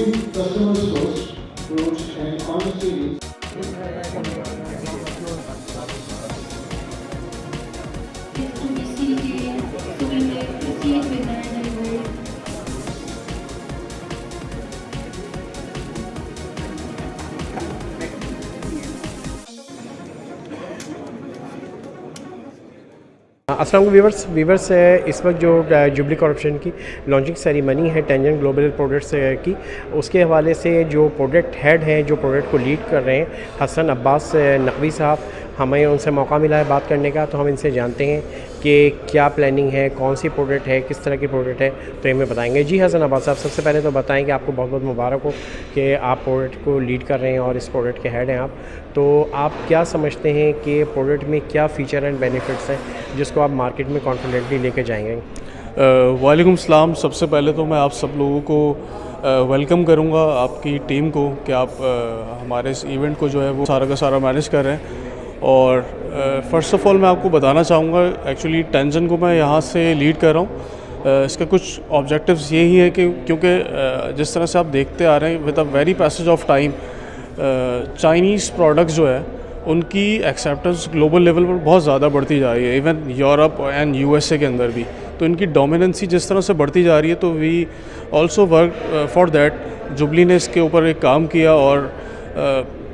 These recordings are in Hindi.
Being customer source approach and honesty. It's to be serious, so we may proceed with our delivery. अस्सलाम वीवर्स वीवर्स इस वक्त जो जुबली कॉर्पोरेशन की लॉन्चिंग सेरेमनी है टेंजेंट ग्लोबल प्रोडक्ट्स की, उसके हवाले से जो प्रोडक्ट हेड हैं, जो प्रोडक्ट को लीड कर रहे हैं, हसन अब्बास नकवी साहब, हमें उनसे मौका मिला है बात करने का। तो हम इनसे जानते हैं कि क्या प्लानिंग है, कौन सी प्रोडक्ट है, किस तरह की प्रोडक्ट है, तो हमें बताएंगे। जी हसन अब्बास साहब, सबसे पहले तो बताएं कि आपको बहुत बहुत मुबारक हो कि आप प्रोडक्ट को लीड कर रहे हैं और इस प्रोडक्ट के हेड हैं आप। तो आप क्या समझते हैं कि प्रोडक्ट में क्या फ़ीचर एंड बेनिफिट्स हैं जिसको आप मार्केट में कॉन्फिडेंटली लेके जाएंगे? वालेकुम सलाम। सबसे पहले तो मैं आप सब लोगों को वेलकम करूंगा, आपकी टीम को, कि आप हमारे इस इवेंट को जो है वो सारा का सारा मैनेज कर रहे हैं। और फ़र्स्ट ऑफ़ ऑल मैं आपको बताना चाहूँगा, एक्चुअली टेंजेंट को मैं यहाँ से लीड कर रहा हूँ। इसका कुछ ऑब्जेक्टिव्स यही है कि क्योंकि जिस तरह से आप देखते आ रहे हैं, with a very passage of time Chinese products जो है उनकी एक्सेप्टेंस ग्लोबल लेवल पर बहुत ज़्यादा बढ़ती जा रही है, इवन यूरोप एंड यूएसए के अंदर भी। तो इनकी डोमिनेंसी जिस तरह से बढ़ती जा रही है, तो we also work for that. Jubilee ने इसके ऊपर एक काम किया और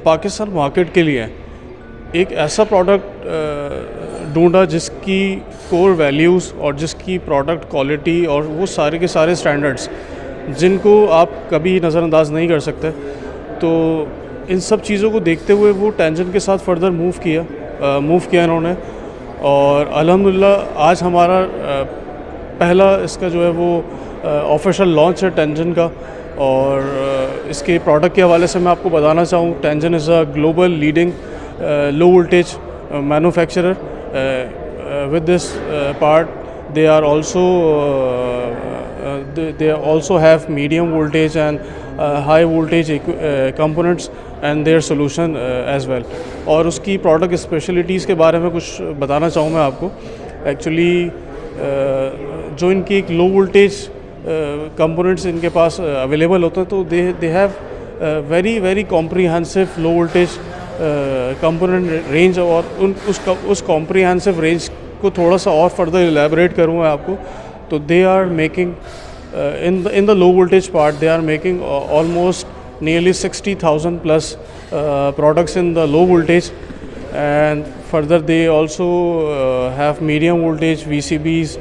पाकिस्तान मार्केट के लिए एक ऐसा प्रोडक्ट ढूंढा जिसकी कोर वैल्यूज़ और जिसकी प्रोडक्ट क्वालिटी और वो सारे के सारे स्टैंडर्ड्स जिनको आप कभी नज़रअंदाज नहीं कर सकते। तो इन सब चीज़ों को देखते हुए वो टेंजेंट के साथ फर्दर मूव किया इन्होंने। और अल्हम्दुलिल्लाह आज हमारा पहला इसका जो है वो ऑफिशियल लॉन्च है टेंजेंट का। और इसके प्रोडक्ट के हवाले से मैं आपको बताना चाहूँ, tangent is a global leading low voltage manufacturer. With this part they are also they also have medium voltage and high voltage components and their solution as well. और उसकी प्रोडक्ट स्पेशलिटीज़ के बारे में कुछ बताना चाहूँ मैं आपको। एक्चुअली जो इनकी एक लो वोल्टेज कंपोनेंट्स इनके पास अवेलेबल होते हैं, तो they have very comprehensive low voltage component range. और उस कॉम्प्रिहेंसिव रेंज को थोड़ा सा और फर्दर एलैबोरेट करूँ मैं आपको, तो they are making in the low voltage part, they are making almost nearly 60,000 plus products in the low voltage. And further they also have medium voltage VCBs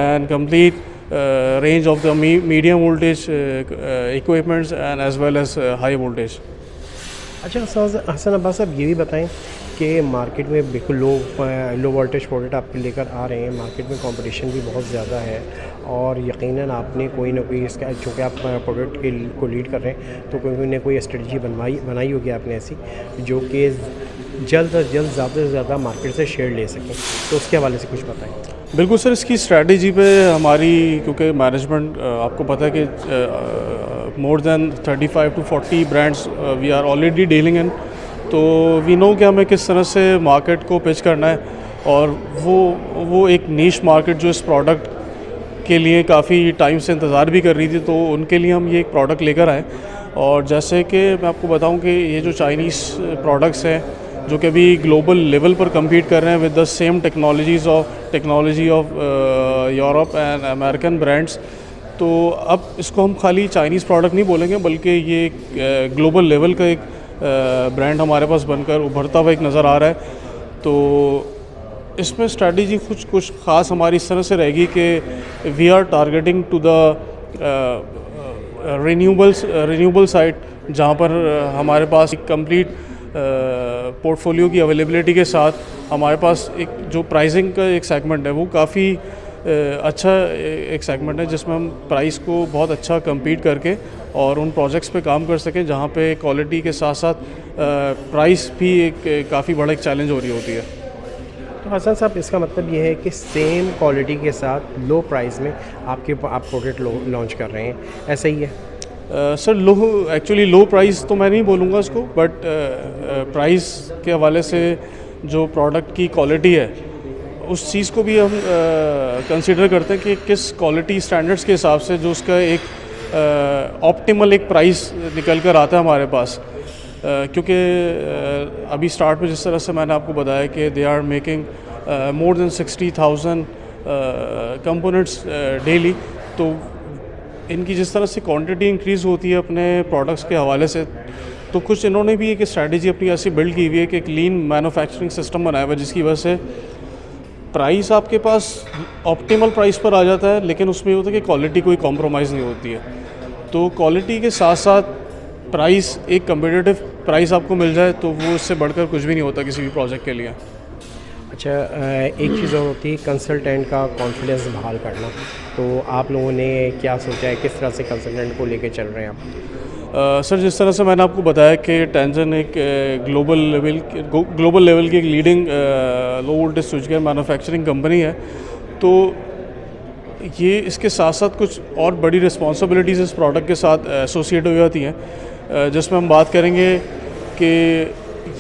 and complete range of the medium voltage equipments and as well as high voltage. अच्छा हसन अब्बास साहब, ये भी बताएं कि मार्केट में बिल्कुल लो वोल्टेज प्रोडक्ट आप लेकर आ रहे हैं, मार्केट में कंपटीशन भी बहुत ज़्यादा है और यकीनन आपने कोई ना कोई इसका, चूँकि आप प्रोडक्ट को लीड कर रहे हैं, तो कोई ना कोई स्ट्रेटजी बनाई होगी आपने ऐसी जो कि जल्द अज जल्द ज़्यादा से ज़्यादा मार्केट से शेयर ले सकें। तो उसके हवाले से कुछ बताएं। बिल्कुल सर, इसकी स्ट्रैटेजी पे हमारी, क्योंकि मैनेजमेंट आपको पता है कि more than 35 to 40 brands we are already dealing in, तो वी नो कि हमें किस तरह से मार्केट को पिच करना है। और वो एक नीश मार्केट जो इस प्रोडक्ट के लिए काफ़ी टाइम से इंतज़ार भी कर रही थी, तो उनके लिए हम ये एक प्रोडक्ट लेकर आए। और जैसे कि मैं आपको बताऊं कि ये जो चाइनीज़ प्रोडक्ट्स हैं जो कि अभी ग्लोबल लेवल पर कम्पीट कर रहे हैं with the same technology of Europe and American brands, तो अब इसको हम खाली चाइनीज़ प्रोडक्ट नहीं बोलेंगे, बल्कि ये एक ग्लोबल लेवल का एक ब्रांड हमारे पास बनकर उभरता हुआ एक नज़र आ रहा है। तो इसमें स्ट्रैटेजी कुछ ख़ास हमारी इस तरह से रहेगी कि we are targeting to the renewable side, जहाँ पर हमारे पास एक कंप्लीट पोर्टफोलियो की अवेलेबिलिटी के साथ हमारे पास एक जो प्राइसिंग का एक सेगमेंट है वो काफ़ी अच्छा एक सेगमेंट है, जिसमें हम प्राइस को बहुत अच्छा compete करके और उन प्रोजेक्ट्स पे काम कर सकें जहाँ पे क्वालिटी के साथ साथ प्राइस भी एक काफ़ी बड़ा एक चैलेंज हो रही होती है। तो हसन साहब, इसका मतलब ये है कि सेम क्वालिटी के साथ लो प्राइस में आप प्रोडक्ट लॉन्च कर रहे हैं, ऐसा ही है? सर एक्चुअली लो प्राइस तो मैं नहीं बोलूँगा इसको, बट प्राइस के हवाले से जो प्रोडक्ट की क्वालिटी है उस चीज़ को भी हम कंसिडर करते हैं कि किस क्वालिटी स्टैंडर्ड्स के हिसाब से जो उसका एक ऑप्टिमल एक प्राइस निकल कर आता है हमारे पास। क्योंकि अभी स्टार्ट में जिस तरह से मैंने आपको बताया कि they are making more than 60,000 components daily, तो इनकी जिस तरह से क्वांटिटी इंक्रीज़ होती है अपने प्रोडक्ट्स के हवाले से, तो कुछ इन्होंने भी एक स्ट्रैटेजी अपनी ऐसी बिल्ड की हुई है कि एक लीन मैन्युफैक्चरिंग सिस्टम बनाया हुआ है, जिसकी वजह से प्राइस आपके पास ऑप्टिमल प्राइस पर आ जाता है, लेकिन उसमें ये होता है कि क्वालिटी कोई कॉम्प्रोमाइज़ नहीं होती है। तो क्वालिटी के साथ साथ प्राइस, एक कम्पिटिटिव प्राइस आपको मिल जाए तो वो इससे बढ़कर कुछ भी नहीं होता किसी भी प्रोजेक्ट के लिए। अच्छा, एक चीज़ और होती है कंसल्टेंट का कॉन्फिडेंस बहाल करना, तो आप लोगों ने क्या सोचा है, किस तरह से कंसल्टेंट को लेके चल रहे हैं आप? सर, जिस तरह से मैंने आपको बताया कि टेंजन एक ग्लोबल लेवल की एक leading low voltage switchgear manufacturing company है, तो ये इसके साथ साथ कुछ और बड़ी रिस्पॉन्सिबिलिटीज़ इस प्रोडक्ट के साथ एसोसिएट हो जाती हैं, जिसमें हम बात करेंगे कि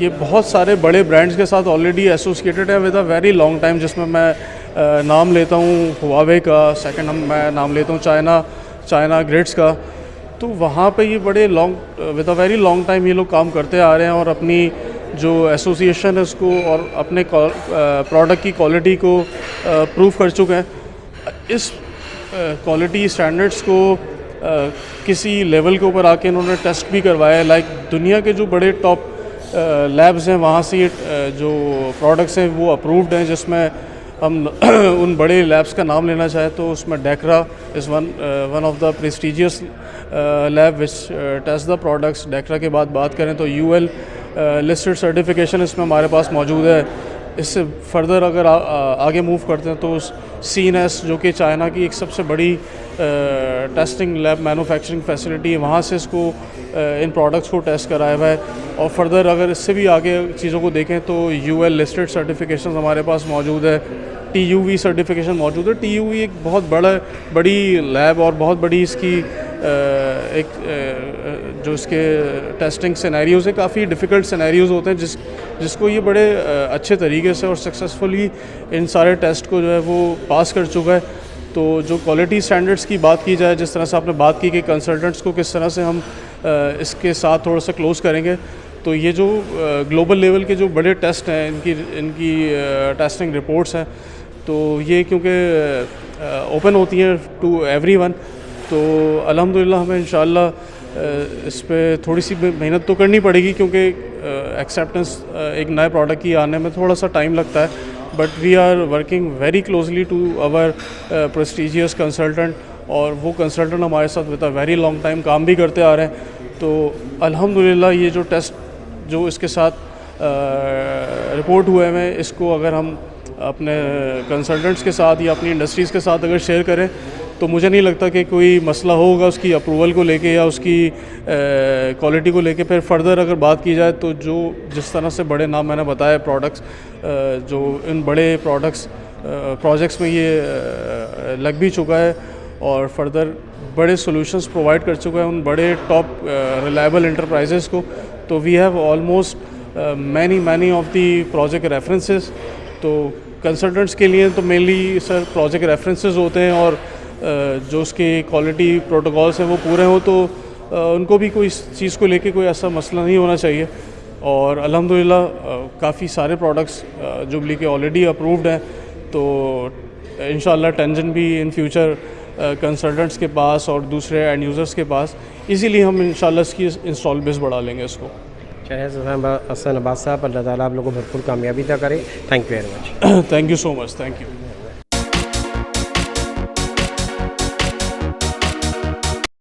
ये बहुत सारे बड़े ब्रांड्स के साथ ऑलरेडी एसोसिएटेड है with a very long time, जिसमें मैं नाम लेता हूँ हुआवे का, सेकंड मैं नाम लेता हूँ चाइना ग्रिड्स का। तो वहाँ पे ये बड़े with a very long time ये लोग काम करते आ रहे हैं और अपनी जो एसोसिएशन है उसको और अपने प्रोडक्ट की क्वालिटी को प्रूव कर चुके हैं। इस क्वालिटी स्टैंडर्ड्स को किसी लेवल के ऊपर आके इन्होंने टेस्ट भी करवाया है। लाइक दुनिया के जो बड़े टॉप लैब्स हैं वहाँ से ये जो प्रोडक्ट्स हैं वो अप्रूव्ड हैं, जिसमें हम उन बड़े लैब्स का नाम लेना चाहें तो उसमें Dekra is one of the prestigious lab which test the products. Dekra के बाद बात करें तो यूएल लिस्टेड सर्टिफिकेशन इसमें हमारे पास मौजूद है। इससे फर्दर अगर आगे मूव करते हैं तो सीएनएस, जो कि चाइना की एक सबसे बड़ी टेस्टिंग लैब मैन्युफैक्चरिंग फैसिलिटी है, वहाँ से इसको इन प्रोडक्ट्स को टेस्ट कराया हुआ है। और फर्दर अगर इससे भी आगे चीज़ों को देखें तो यूएल लिस्टेड सर्टिफिकेशन हमारे पास मौजूद है, टीयूवी सर्टिफिकेशन मौजूद है। टीयूवी एक बहुत बड़ी लैब और बहुत बड़ी इसकी जो इसके टेस्टिंग सिनेरियोज़ है, काफ़ी डिफ़िकल्ट सिनेरियोज़ होते हैं जिसको ये बड़े अच्छे तरीके से और सक्सेसफुली इन सारे टेस्ट को जो है वो पास कर चुका है। तो जो क्वालिटी स्टैंडर्ड्स की बात की जाए, जिस तरह से आपने बात की कि कंसल्टेंट्स को किस तरह से हम इसके साथ थोड़ा सा क्लोज़ करेंगे, तो ये जो ग्लोबल लेवल के जो बड़े टेस्ट हैं इनकी टेस्टिंग रिपोर्ट्स हैं, तो ये क्योंकि ओपन होती हैं टू एवरीवन, तो अल्हम्दुलिल्लाह हमें इंशाअल्लाह इस पे थोड़ी सी मेहनत तो करनी पड़ेगी, क्योंकि एक्सेप्टेंस एक नए प्रोडक्ट की आने में थोड़ा सा टाइम लगता है। But we are working very closely to our prestigious consultant, और वो कंसल्टेंट हमारे साथ with a very long time काम भी करते आ रहे हैं। तो अल्हम्दुलिल्लाह ये जो टेस्ट जो इसके साथ रिपोर्ट हुए हैं, इसको अगर हम अपने कंसल्टेंट्स के साथ या अपनी इंडस्ट्रीज़ के साथ अगर शेयर करें तो मुझे नहीं लगता कि कोई मसला होगा उसकी अप्रूवल को लेके या उसकी क्वालिटी को लेके। फिर फर्दर अगर बात की जाए तो जो जिस तरह से बड़े नाम मैंने बताया प्रोडक्ट्स, जो इन बड़े प्रोजेक्ट्स में ये लग भी चुका है और फर्दर बड़े सॉल्यूशंस प्रोवाइड कर चुका है उन बड़े टॉप रिलायबल इंटरप्राइजेस को। तो we have almost many of the project references. तो कंसल्टेंट्स के लिए तो मेनली सर प्रोजेक्ट रेफरेंसेस होते हैं, और जो उसके क्वालिटी प्रोटोकॉल्स हैं वो पूरे हों तो उनको भी कोई चीज़ को लेके कोई ऐसा मसला नहीं होना चाहिए। और अल्हम्दुलिल्लाह काफ़ी सारे प्रोडक्ट्स जुबली के ऑलरेडी अप्रूव्ड हैं, तो इंशाअल्लाह टेंजन भी इन फ्यूचर कंसल्टेंट्स के पास और दूसरे एंड यूज़र्स के पास इजीली हम इंशाअल्लाह इसकी इंस्टॉल बेस बढ़ा लेंगे इसको। चलिए हसन अब्बास साहब, अल्लाह ताला आप लोगों को भरपूर कामयाबी अता करे। Thank you very much. Thank you so much, thank you.